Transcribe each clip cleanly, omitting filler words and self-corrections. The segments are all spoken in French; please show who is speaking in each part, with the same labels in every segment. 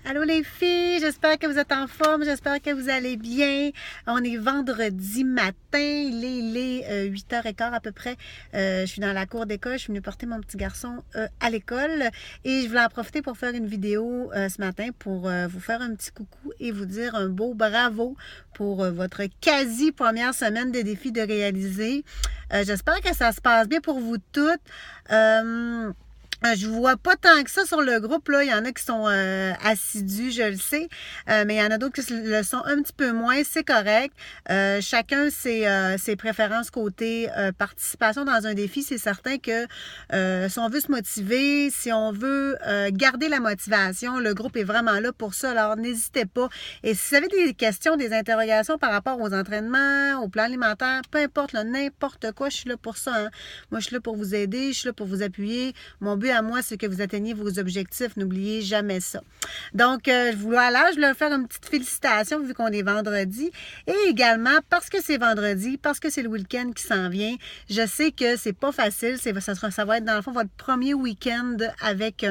Speaker 1: Allô les filles, j'espère que vous êtes en forme, j'espère que vous allez bien. On est vendredi matin, il est 8h15 à peu près. Je suis dans la cour d'école, je suis venue porter mon petit garçon à l'école et je voulais en profiter pour faire une vidéo ce matin pour vous faire un petit coucou et vous dire un beau bravo pour votre quasi première semaine de défi de réaliser. J'espère que ça se passe bien pour vous toutes. Je vois pas tant que ça sur le groupe, là. Il y en a qui sont assidus, je le sais, mais il y en a d'autres qui le sont un petit peu moins. C'est correct. Chacun ses préférences côté participation dans un défi. C'est certain que si on veut se motiver, si on veut garder la motivation, le groupe est vraiment là pour ça. Alors, n'hésitez pas. Et si vous avez des questions, des interrogations par rapport aux entraînements, au plan alimentaire, peu importe, n'importe quoi, je suis là pour ça. Hein. Moi, je suis là pour vous aider, je suis là pour vous appuyer. Mon but à moi, c'est que vous atteigniez vos objectifs. N'oubliez jamais ça. Donc, je voulais faire une petite félicitation vu qu'on est vendredi. Et également, parce que c'est vendredi, parce que c'est le week-end qui s'en vient, je sais que c'est pas facile. Ça va être dans le fond votre premier week-end avec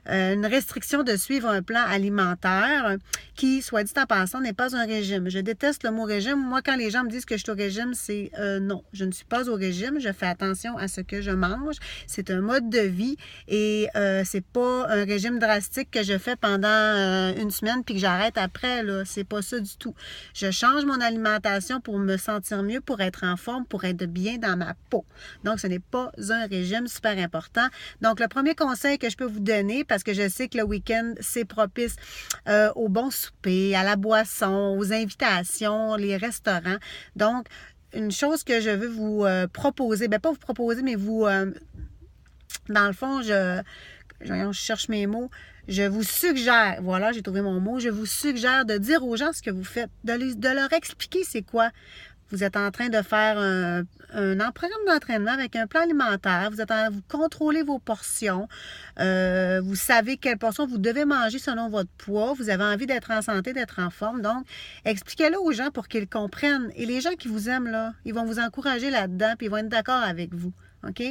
Speaker 1: une restriction de suivre un plan alimentaire qui, soit dit en passant, n'est pas un régime. Je déteste le mot régime. Moi, quand les gens me disent que je suis au régime, c'est non, je ne suis pas au régime. Je fais attention à ce que je mange. C'est un mode de vie et c'est pas un régime drastique que je fais pendant une semaine puis que j'arrête après. Là. C'est pas ça du tout. Je change mon alimentation pour me sentir mieux, pour être en forme, pour être bien dans ma peau. Donc, ce n'est pas un régime super important. Donc, le premier conseil que je peux vous donner, parce que je sais que le week-end, c'est propice au bon souper, à la boisson, aux invitations, les restaurants. Donc, une chose que je veux vous proposer, bien pas vous proposer, mais vous, dans le fond, je cherche mes mots, je vous suggère, voilà, j'ai trouvé mon mot, je vous suggère de dire aux gens ce que vous faites, de leur expliquer c'est quoi. Vous êtes en train de faire un programme d'entraînement avec un plan alimentaire. Vous contrôlez vos portions. Vous savez quelle portion vous devez manger selon votre poids. Vous avez envie d'être en santé, d'être en forme. Donc, expliquez-le aux gens pour qu'ils comprennent. Et les gens qui vous aiment, là, ils vont vous encourager là-dedans puis ils vont être d'accord avec vous. OK?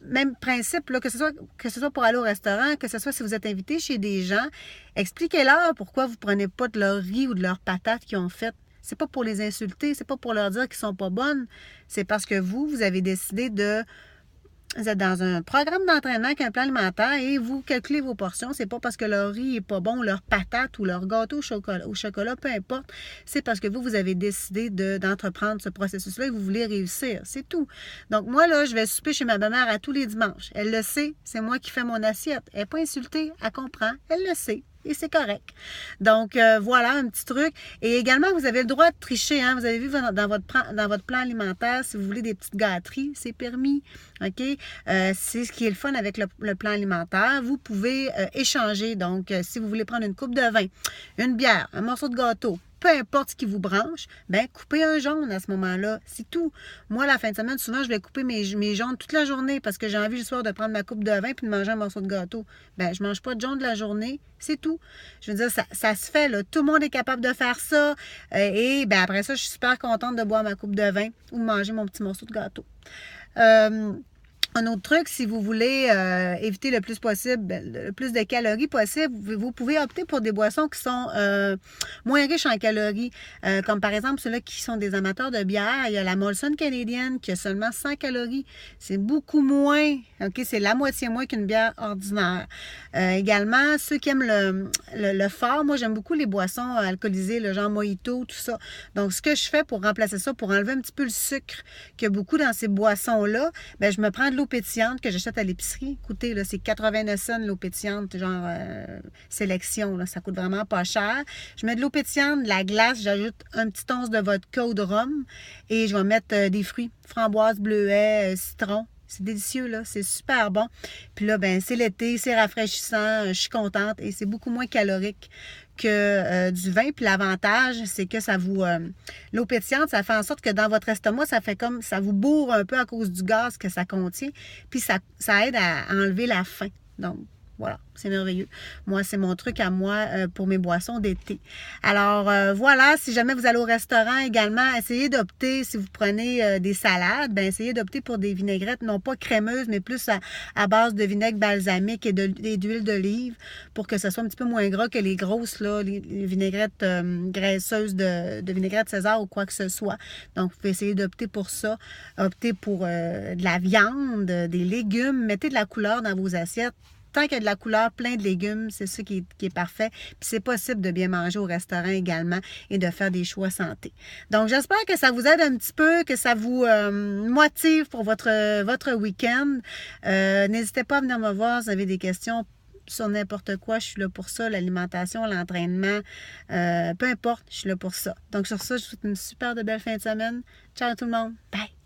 Speaker 1: Même principe, là, que ce soit pour aller au restaurant, que ce soit si vous êtes invité chez des gens, expliquez-leur pourquoi vous ne prenez pas de leur riz ou de leurs patates qu'ils ont faites. C'est pas pour les insulter, c'est pas pour leur dire qu'ils sont pas bonnes. C'est parce que vous avez décidé vous êtes dans un programme d'entraînement avec un plan alimentaire et vous calculez vos portions. C'est pas parce que leur riz est pas bon, leur patate ou leur gâteau au chocolat, peu importe. C'est parce que vous avez décidé d'entreprendre ce processus-là et vous voulez réussir. C'est tout. Donc, moi, là, je vais souper chez ma belle-mère à tous les dimanches. Elle le sait. C'est moi qui fais mon assiette. Elle n'est pas insultée. Elle comprend. Elle le sait. Et c'est correct. Donc, voilà un petit truc. Et également, vous avez le droit de tricher. Hein? Vous avez vu dans votre plan alimentaire, si vous voulez des petites gâteries, c'est permis. OK? C'est ce qui est le fun avec le plan alimentaire. Vous pouvez échanger. Donc, si vous voulez prendre une coupe de vin, une bière, un morceau de gâteau, peu importe ce qui vous branche, bien, coupez un jaune à ce moment-là. C'est tout. Moi, la fin de semaine, souvent, je vais couper mes jaunes toute la journée parce que j'ai envie le soir de prendre ma coupe de vin puis de manger un morceau de gâteau. Bien, je ne mange pas de jaune de la journée. C'est tout. Je veux dire, ça se fait, là. Tout le monde est capable de faire ça. Et bien, après ça, je suis super contente de boire ma coupe de vin ou de manger mon petit morceau de gâteau. Un autre truc, si vous voulez éviter le plus possible, le plus de calories possible, vous pouvez opter pour des boissons qui sont moins riches en calories. Comme par exemple ceux-là qui sont des amateurs de bière. Il y a la Molson canadienne qui a seulement 100 calories. C'est beaucoup moins. OK, c'est la moitié moins qu'une bière ordinaire. Également, ceux qui aiment le fort, moi j'aime beaucoup les boissons alcoolisées, le genre mojito, tout ça. Donc, ce que je fais pour remplacer ça, pour enlever un petit peu le sucre qu'il y a beaucoup dans ces boissons-là, bien, je me prends de l'eau pétillante que j'achète à l'épicerie. Écoutez, là, c'est 89 cents l'eau pétillante, genre sélection. Là, ça coûte vraiment pas cher. Je mets de l'eau pétillante, de la glace, j'ajoute un petit once de vodka ou de rhum et je vais mettre des fruits, framboise, bleuet, citron. C'est délicieux, là. C'est super bon. Puis là, ben c'est l'été, c'est rafraîchissant, je suis contente et c'est beaucoup moins calorique que du vin. Puis l'avantage, c'est que ça vous... l'eau pétillante, ça fait en sorte que dans votre estomac, ça fait comme... ça vous bourre un peu à cause du gaz que ça contient. Puis ça aide à enlever la faim. Donc, Voilà, c'est merveilleux. Moi, c'est mon truc à moi pour mes boissons d'été. Alors, voilà, si jamais vous allez au restaurant également, essayez d'opter, si vous prenez des salades, ben essayez d'opter pour des vinaigrettes, non pas crémeuses, mais plus à base de vinaigre balsamique et d'huile d'olive pour que ce soit un petit peu moins gras que les grosses, là, les vinaigrettes graisseuses de vinaigrette César ou quoi que ce soit. Donc, vous pouvez essayer d'opter pour ça. Optez pour de la viande, des légumes, mettez de la couleur dans vos assiettes. Tant qu'il y a de la couleur, plein de légumes, c'est ça qui est parfait. Puis c'est possible de bien manger au restaurant également et de faire des choix santé. Donc, j'espère que ça vous aide un petit peu, que ça vous motive pour votre week-end. N'hésitez pas à venir me voir si vous avez des questions sur n'importe quoi. Je suis là pour ça, l'alimentation, l'entraînement, peu importe, je suis là pour ça. Donc, sur ça, je vous souhaite une super de belle fin de semaine. Ciao tout le monde. Bye!